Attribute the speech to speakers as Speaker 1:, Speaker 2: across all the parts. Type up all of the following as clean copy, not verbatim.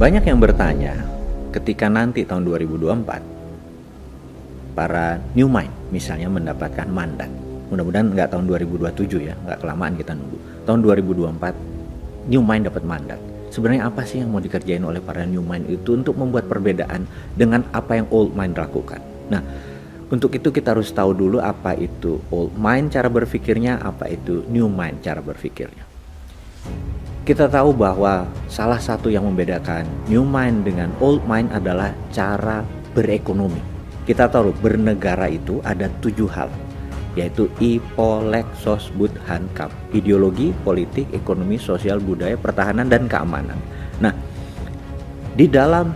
Speaker 1: Banyak yang bertanya, ketika nanti tahun 2024, para new mind misalnya mendapatkan mandat. Mudah-mudahan nggak tahun 2027 ya, nggak kelamaan kita nunggu. Tahun 2024, new mind dapat mandat. Sebenarnya apa sih yang mau dikerjain oleh para new mind itu untuk membuat perbedaan dengan apa yang old mind lakukan? Nah, untuk itu kita harus tahu dulu apa itu old mind cara berpikirnya, apa itu new mind cara berpikirnya. Kita tahu bahwa salah satu yang membedakan new mind dengan old mind adalah cara berekonomi. Kita tahu bernegara itu ada 7 hal, yaitu IPOLEK SOSBUD HANKAP, ideologi, politik, ekonomi, sosial, budaya, pertahanan, dan keamanan. Nah, di dalam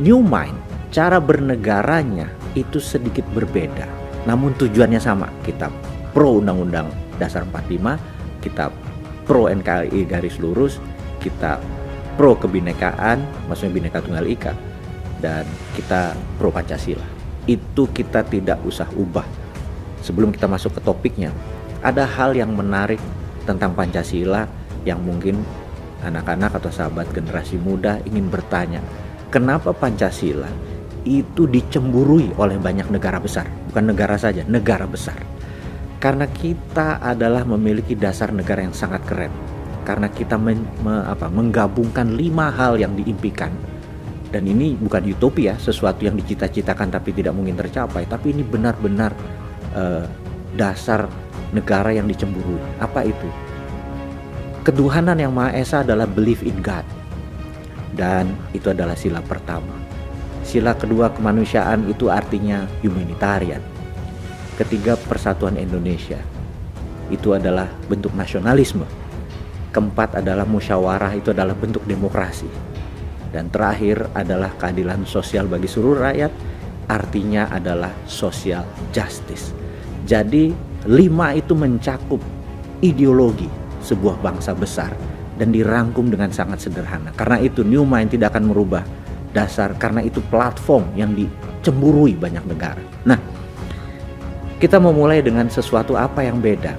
Speaker 1: new mind, cara bernegaranya itu sedikit berbeda, namun tujuannya sama. Kita pro Undang-Undang Dasar 45, kita pro NKRI garis lurus, kita pro kebinekaan, maksudnya Bhinneka Tunggal Ika, dan kita pro Pancasila. Itu kita tidak usah ubah. Sebelum kita masuk ke topiknya, ada hal yang menarik tentang Pancasila yang mungkin anak-anak atau sahabat generasi muda ingin bertanya, kenapa Pancasila itu dicemburui oleh banyak negara besar? Bukan negara saja, negara besar. Karena kita adalah memiliki dasar negara yang sangat keren. Karena kita menggabungkan 5 hal yang diimpikan. Dan ini bukan utopia, sesuatu yang dicita-citakan tapi tidak mungkin tercapai. Tapi ini benar-benar dasar negara yang dicemburui. Apa itu? Ketuhanan yang Maha Esa adalah belief in God. Dan itu adalah sila pertama. Sila kedua, kemanusiaan, itu artinya humanitarian. Ketiga, persatuan Indonesia. Itu adalah bentuk nasionalisme. Keempat adalah musyawarah, itu adalah bentuk demokrasi. Dan terakhir adalah keadilan sosial bagi seluruh rakyat, artinya adalah social justice. Jadi 5 itu mencakup ideologi sebuah bangsa besar dan dirangkum dengan sangat sederhana. Karena itu new mind tidak akan merubah dasar, karena itu platform yang dicemburui banyak negara. Nah, kita memulai dengan sesuatu apa yang beda.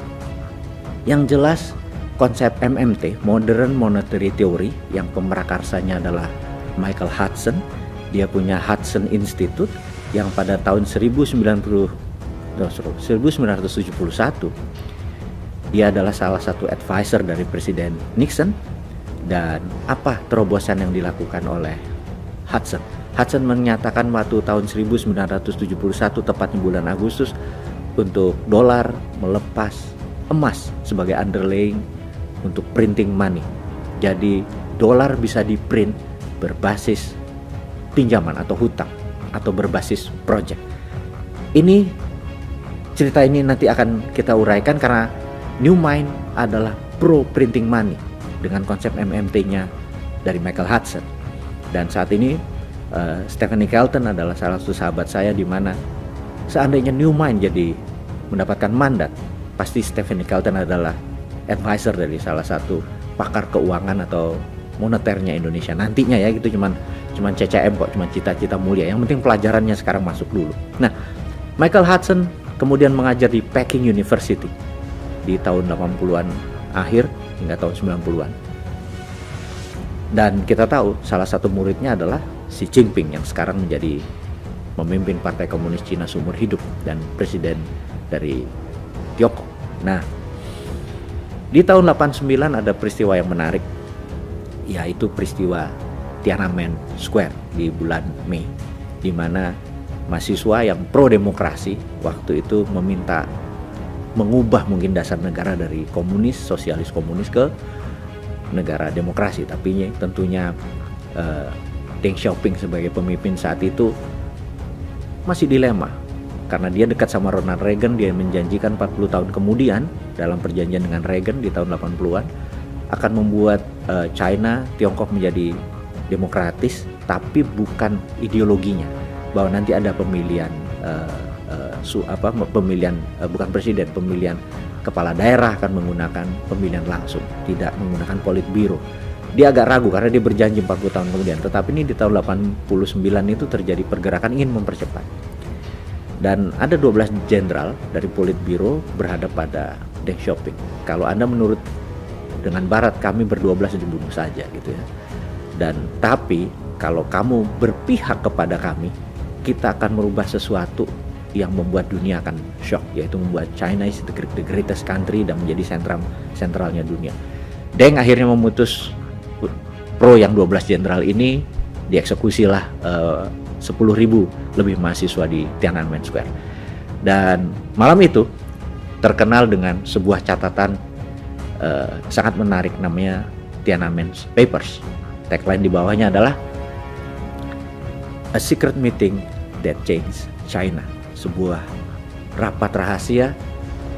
Speaker 1: Yang jelas konsep MMT, Modern Monetary Theory, yang pemerakarsanya adalah Michael Hudson. Dia punya Hudson Institute yang pada tahun 1971 dia adalah salah satu advisor dari Presiden Nixon. Dan apa terobosan yang dilakukan oleh Hudson? Hudson menyatakan waktu tahun 1971 tepatnya bulan Agustus untuk dolar melepas emas sebagai underlying untuk printing money. Jadi dolar bisa di-print berbasis pinjaman atau hutang atau berbasis project. Cerita ini nanti akan kita uraikan karena new mind adalah pro printing money dengan konsep MMT-nya dari Michael Hudson. Dan saat ini Stephanie Kelton adalah salah satu sahabat saya, di mana seandainya new mind jadi mendapatkan mandat, pasti Stephanie Kelton adalah advisor dari salah satu pakar keuangan atau moneternya Indonesia nantinya ya. Gitu cuman CCM kok, cuman cita-cita mulia. Yang penting pelajarannya sekarang masuk dulu. Nah, Michael Hudson kemudian mengajar di Peking University di tahun 80-an akhir hingga tahun 90-an. Dan kita tahu salah satu muridnya adalah Xi Jinping yang sekarang menjadi memimpin Partai Komunis Cina seumur hidup dan presiden dari Tiongkok. Nah, di tahun 89 ada peristiwa yang menarik, yaitu peristiwa Tiananmen Square di bulan Mei, di mana mahasiswa yang pro demokrasi waktu itu meminta mengubah mungkin dasar negara dari komunis, sosialis komunis ke negara demokrasi. Tapi tentunya Deng Xiaoping sebagai pemimpin saat itu masih dilema, karena dia dekat sama Ronald Reagan. Dia menjanjikan 40 tahun kemudian dalam perjanjian dengan Reagan di tahun 80-an akan membuat China, Tiongkok menjadi demokratis, tapi bukan ideologinya, bahwa nanti ada pemilihan bukan presiden, pemilihan kepala daerah akan menggunakan pemilihan langsung, tidak menggunakan politbiro. Dia agak ragu karena dia berjanji 40 tahun kemudian, tetapi ini di tahun 89 itu terjadi pergerakan ingin mempercepat. Dan ada 12 jenderal dari politbiro berhadap pada Deng Xiaoping. Kalau Anda menurut dengan Barat, kami ber-12 dibunuh saja gitu ya. Dan tapi kalau kamu berpihak kepada kami, kita akan merubah sesuatu yang membuat dunia akan shock, yaitu membuat China is the greatest country dan menjadi sentralnya dunia. Deng akhirnya memutus pro yang 12 jenderal ini, dieksekusilah 10.000 lebih mahasiswa di Tiananmen Square. Dan malam itu terkenal dengan sebuah catatan sangat menarik, namanya Tiananmen Papers. Tagline di bawahnya adalah A Secret Meeting That Changed China, sebuah rapat rahasia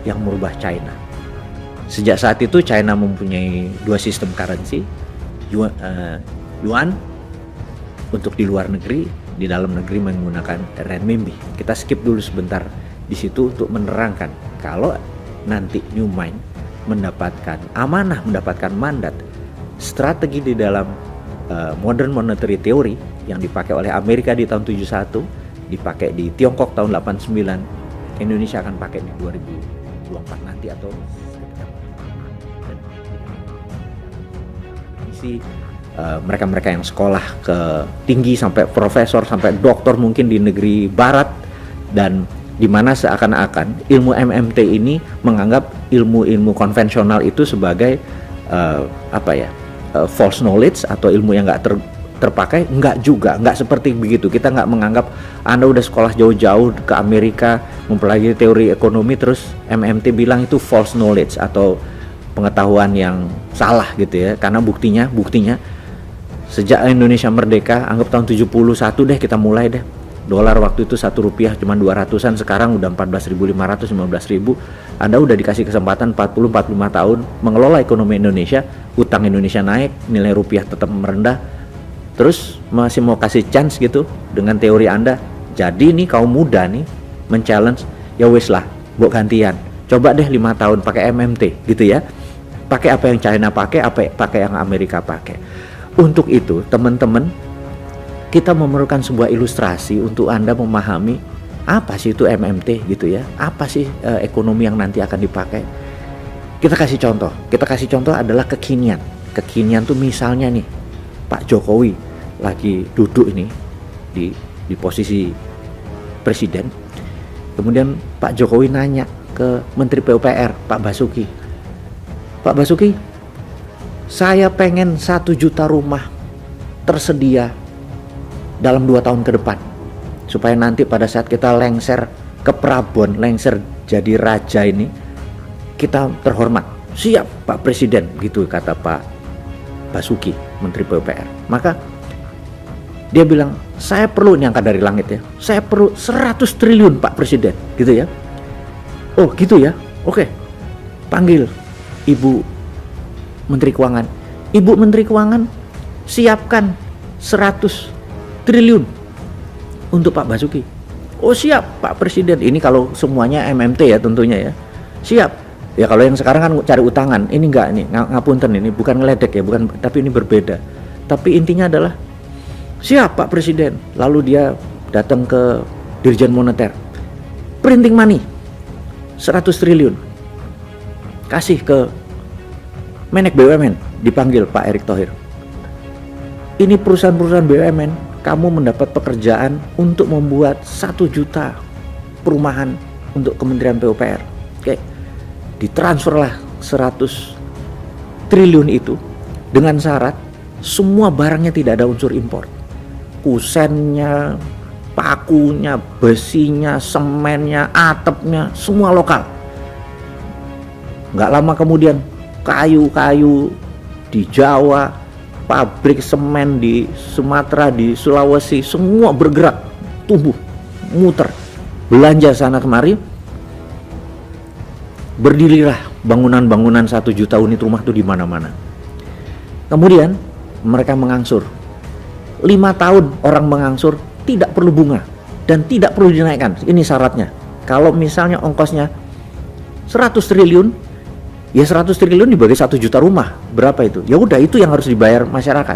Speaker 1: yang merubah China. Sejak saat itu China mempunyai dua sistem currency, yuan untuk di luar negeri, di dalam negeri menggunakan renminbi. Kita skip dulu sebentar di situ untuk menerangkan kalau nanti New Mind mendapatkan amanah, mendapatkan mandat, strategi di dalam modern monetary theory yang dipakai oleh Amerika di tahun 71, dipakai di Tiongkok tahun 89, Indonesia akan pakai di 2024 nanti atau isi mereka-mereka yang sekolah ke tinggi sampai profesor sampai doktor mungkin di negeri barat, dan di mana seakan-akan ilmu MMT ini menganggap ilmu-ilmu konvensional itu sebagai false knowledge atau ilmu yang nggak terpakai. Nggak juga, nggak seperti begitu. Kita nggak menganggap Anda udah sekolah jauh-jauh ke Amerika mempelajari teori ekonomi terus MMT bilang itu false knowledge atau pengetahuan yang salah gitu ya. Karena buktinya sejak Indonesia merdeka, anggap tahun 71 deh kita mulai deh. Dolar waktu itu 1 rupiah cuma 200-an, sekarang udah 14.500, 15.000. Anda udah dikasih kesempatan 40-45 tahun mengelola ekonomi Indonesia, utang Indonesia naik, nilai rupiah tetap merendah. Terus masih mau kasih chance gitu dengan teori Anda. Jadi nih kaum muda nih men-challenge, ya wes lah, buat gantian. Coba deh 5 tahun pakai MMT gitu ya. Pakai apa yang China pakai, pakai yang Amerika pakai. Untuk itu, teman-teman, kita memerlukan sebuah ilustrasi untuk Anda memahami apa sih itu MMT gitu ya. Apa sih ekonomi yang nanti akan dipakai. Kita kasih contoh adalah kekinian. Kekinian tuh misalnya nih, Pak Jokowi lagi duduk ini di posisi presiden. Kemudian Pak Jokowi nanya ke Menteri PUPR, Pak Basuki. Pak Basuki, saya pengen 1 juta rumah tersedia dalam 2 tahun ke depan, supaya nanti pada saat kita lengser ke Prabon, lengser jadi raja ini, kita terhormat. Siap Pak Presiden, gitu kata Pak Basuki, Menteri PUPR. Maka dia bilang, saya perlu, ini angka dari langit ya, saya perlu 100 triliun Pak Presiden, gitu ya. Oh gitu ya, oke. Panggil Ibu Menteri Keuangan. Ibu Menteri Keuangan, siapkan 100 triliun untuk Pak Basuki. Oh siap Pak Presiden. Ini kalau semuanya MMT ya tentunya ya. Siap. Ya kalau yang sekarang kan cari utangan. Ini enggak, ini ngapunten, ini bukan ngeledek ya, bukan, tapi ini berbeda. Tapi intinya adalah siap Pak Presiden. Lalu dia datang ke Dirjen Moneter. Printing money 100 triliun. Kasih ke Menek BUMN, dipanggil Pak Erick Thohir. Ini perusahaan-perusahaan BUMN, kamu mendapat pekerjaan untuk membuat 1 juta perumahan untuk Kementerian PUPR. Oke, ditransferlah 100 triliun itu dengan syarat semua barangnya tidak ada unsur impor. Kusennya, pakunya, besinya, semennya, atapnya, semua lokal. Nggak lama kemudian kayu-kayu di Jawa, pabrik semen di Sumatera, di Sulawesi, semua bergerak, tumbuh, muter, belanja sana kemari. Berdirilah bangunan-bangunan 1 juta unit rumah itu di mana-mana. Kemudian mereka mengangsur. 5 tahun orang mengangsur, tidak perlu bunga dan tidak perlu dinaikkan. Ini syaratnya. Kalau misalnya ongkosnya 100 triliun, ya 100 triliun dibagi 1 juta rumah, berapa itu? Ya udah, itu yang harus dibayar masyarakat.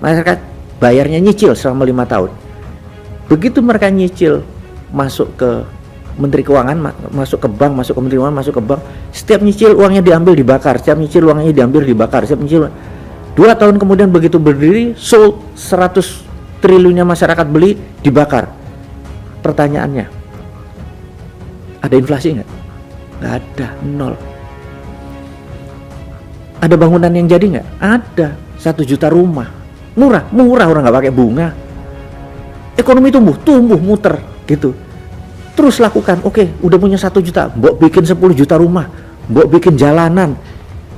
Speaker 1: Masyarakat bayarnya nyicil selama 5 tahun. Begitu mereka nyicil, masuk ke Menteri Keuangan, masuk ke bank, masuk ke Menteri Keuangan, masuk ke bank, setiap nyicil uangnya diambil dibakar, setiap nyicil uangnya diambil dibakar, setiap nyicil 2 2 tahun kemudian begitu berdiri, sold 100 triliunnya masyarakat beli, dibakar. Pertanyaannya, ada inflasi nggak? Nggak ada, nol. Ada bangunan yang jadi nggak? Ada, 1 juta rumah. Murah orang nggak pakai bunga. Ekonomi tumbuh muter gitu. Terus lakukan, oke, udah punya 1 juta, mbok bikin 10 juta rumah, mbok bikin jalanan,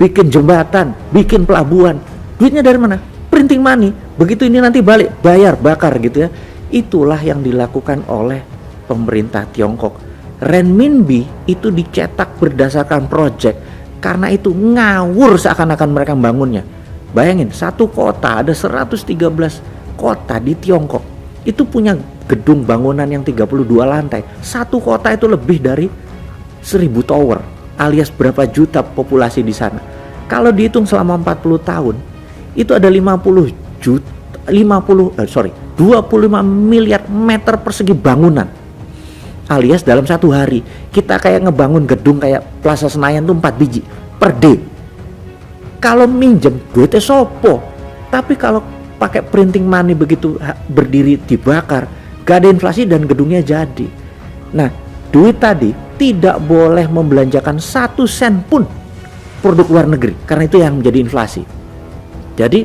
Speaker 1: bikin jembatan, bikin pelabuhan. Duitnya dari mana? Printing money. Begitu ini nanti balik, bayar, bakar gitu ya. Itulah yang dilakukan oleh pemerintah Tiongkok. Renminbi itu dicetak berdasarkan project. Karena itu ngawur seakan-akan mereka membangunnya. Bayangin, satu kota, ada 113 kota di Tiongkok. Itu punya gedung bangunan yang 32 lantai. Satu kota itu lebih dari 1000 tower, alias berapa juta populasi di sana. Kalau dihitung selama 40 tahun, itu ada 25 miliar meter persegi bangunan. Alias dalam 1 hari kita kayak ngebangun gedung kayak Plaza Senayan tuh 4 biji per day. Kalau minjem duitnya sopo. Tapi kalau pakai printing money begitu berdiri dibakar, gak ada inflasi dan gedungnya jadi. Nah, duit tadi tidak boleh membelanjakan 1 sen pun produk luar negeri, karena itu yang menjadi inflasi. Jadi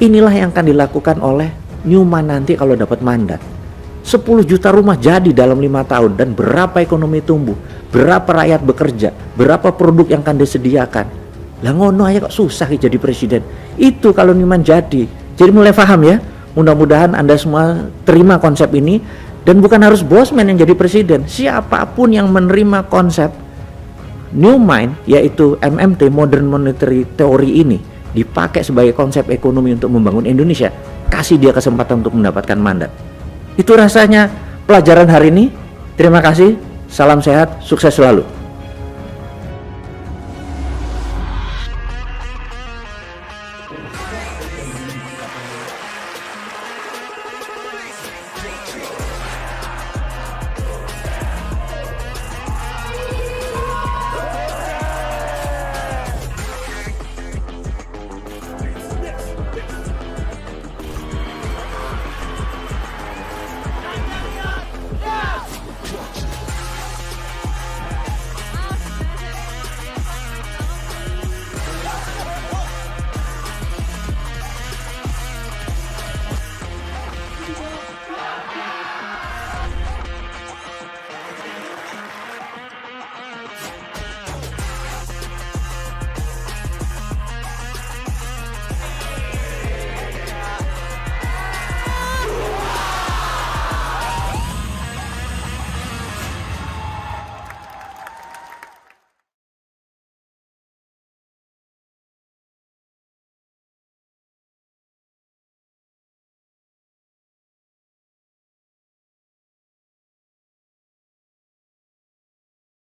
Speaker 1: inilah yang akan dilakukan oleh Newman nanti kalau dapat mandat. 10 juta rumah jadi dalam 5 tahun, dan berapa ekonomi tumbuh, berapa rakyat bekerja, berapa produk yang akan disediakan. Lah ngono aja kok susah jadi presiden. Itu kalau Newman jadi. Jadi mulai paham ya. Mudah-mudahan Anda semua terima konsep ini, dan bukan harus Bosman yang jadi presiden. Siapapun yang menerima konsep Newman, yaitu MMT, Modern Monetary Theory ini, dipakai sebagai konsep ekonomi untuk membangun Indonesia, kasih dia kesempatan untuk mendapatkan mandat. Itu rasanya pelajaran hari ini. Terima kasih, salam sehat, sukses selalu.